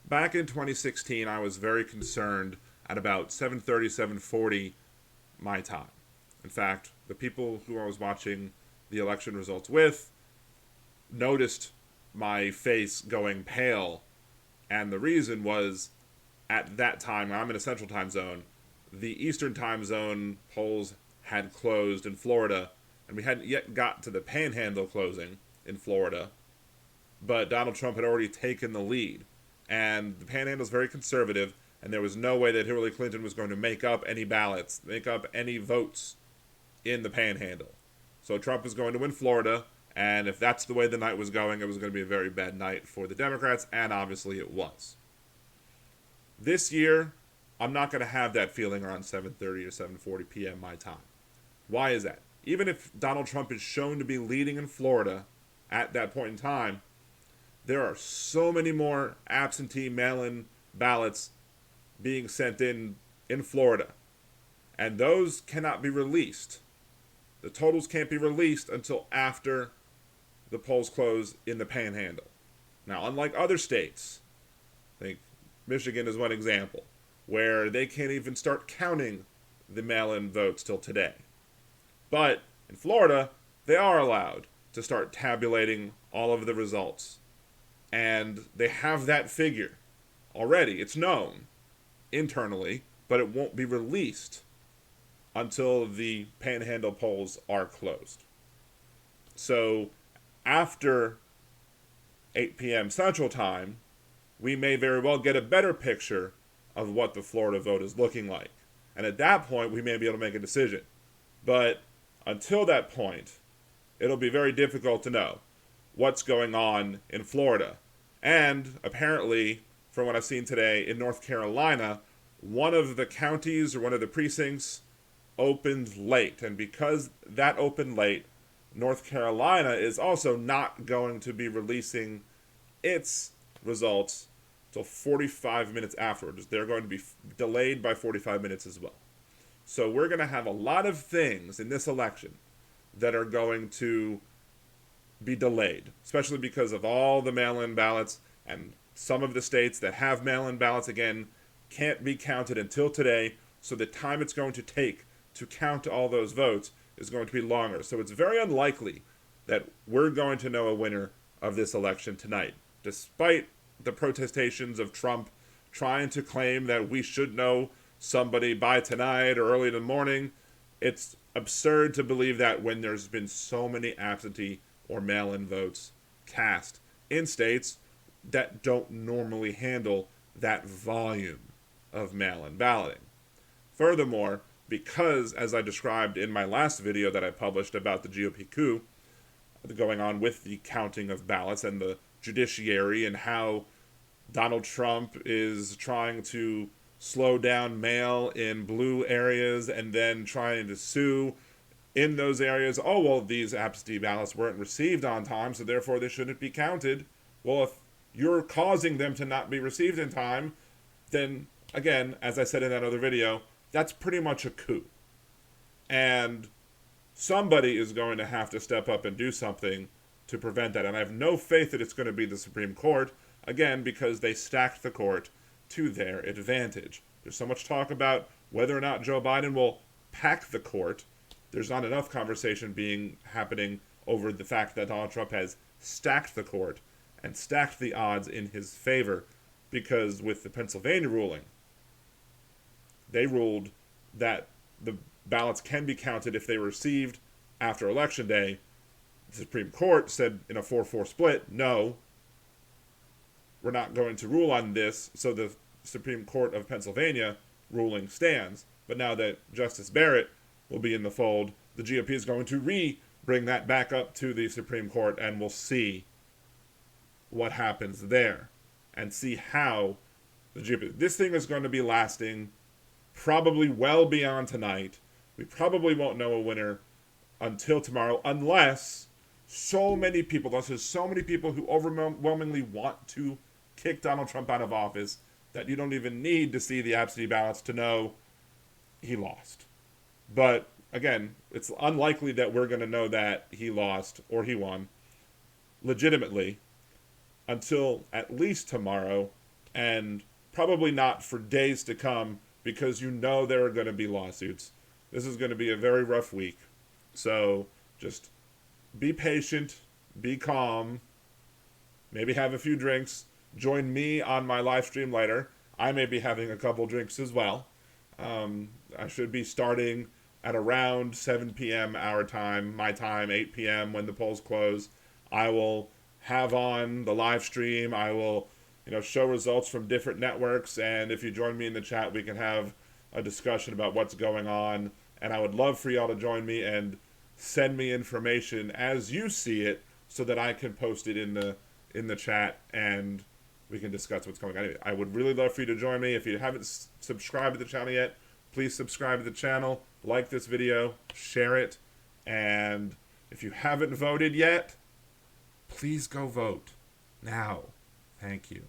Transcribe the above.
Back in 2016, I was very concerned at about 7:30, 7:40 my time. In fact, the people who I was watching the election results with noticed my face going pale, and the reason was at that time, I'm in a central time zone, the eastern time zone polls had closed in Florida, and we hadn't yet got to the panhandle closing in Florida, but Donald Trump had already taken the lead. And the panhandle is very conservative, and there was no way that Hillary Clinton was going to make up any ballots, make up any votes in the panhandle. So Trump was going to win Florida, and if that's the way the night was going, it was going to be a very bad night for the Democrats, and obviously it was. This year, I'm not going to have that feeling around 7:30 or 7:40 p.m. my time. Why is that? Even if Donald Trump is shown to be leading in Florida at that point in time, there are so many more absentee mail-in ballots being sent in Florida, and those cannot be released. The totals can't be released until after the polls close in the panhandle. Now, unlike other states, I think Michigan is one example, where they can't even start counting the mail-in votes till today. But in Florida, they are allowed to start tabulating all of the results. And they have that figure already. It's known internally, but it won't be released until the panhandle polls are closed. So after 8 p.m. Central Time, we may very well get a better picture of what the Florida vote is looking like. And at that point, we may be able to make a decision. But until that point, it'll be very difficult to know what's going on in Florida. And apparently, from what I've seen today, in North Carolina, one of the counties or one of the precincts opened late. And because that opened late, North Carolina is also not going to be releasing its results until 45 minutes afterwards. They're going to be delayed by 45 minutes as well. So we're going to have a lot of things in this election that are going to be delayed, especially because of all the mail-in ballots, and some of the states that have mail-in ballots, again, can't be counted until today, so the time it's going to take to count all those votes is going to be longer. So it's very unlikely that we're going to know a winner of this election tonight, despite the protestations of Trump trying to claim that we should know somebody by tonight or early in the morning. It's absurd to believe that when there's been so many absentee or mail-in votes cast in states that don't normally handle that volume of mail-in balloting. Furthermore, because, as I described in my last video that I published about the GOP coup going on with the counting of ballots and the judiciary and how Donald Trump is trying to slow down mail in blue areas and then trying to sue in those areas. Oh, well, these absentee ballots weren't received on time, so therefore they shouldn't be counted. Well, if you're causing them to not be received in time, then, again, as I said in that other video, that's pretty much a coup. And somebody is going to have to step up and do something to prevent that. And I have no faith that it's going to be the Supreme Court, again, because they stacked the court to their advantage. There's so much talk about whether or not Joe Biden will pack the court. There's not enough conversation happening over the fact that Donald Trump has stacked the court and stacked the odds in his favor, because with the Pennsylvania ruling, they ruled that the ballots can be counted if they were received after Election Day. The Supreme Court said in a 4-4 split, no, we're not going to rule on this, so the Supreme Court of Pennsylvania ruling stands. But now that Justice Barrett will be in the fold, the GOP is going to bring that back up to the Supreme Court, and we'll see what happens there and see how the GOP... This thing is going to be lasting probably well beyond tonight. We probably won't know a winner until tomorrow, unless there's so many people who overwhelmingly want to kick Donald Trump out of office that you don't even need to see the absentee ballots to know he lost. But again, it's unlikely that we're going to know that he lost or he won legitimately until at least tomorrow, and probably not for days to come, because you know there are going to be lawsuits. This is going to be a very rough week. So just be patient, be calm, maybe have a few drinks. Join me on my live stream later. I may be having a couple drinks as well. I should be starting at around 7 p.m. our time, my time, 8 p.m. when the polls close. I will have on the live stream. I will, show results from different networks. And if you join me in the chat, we can have a discussion about what's going on. And I would love for y'all to join me and send me information as you see it, so that I can post it in the chat and we can discuss what's going on. I would really love for you to join me. If you haven't subscribed to the channel yet, please subscribe to the channel, like this video, share it, and if you haven't voted yet, please go vote now. Thank you.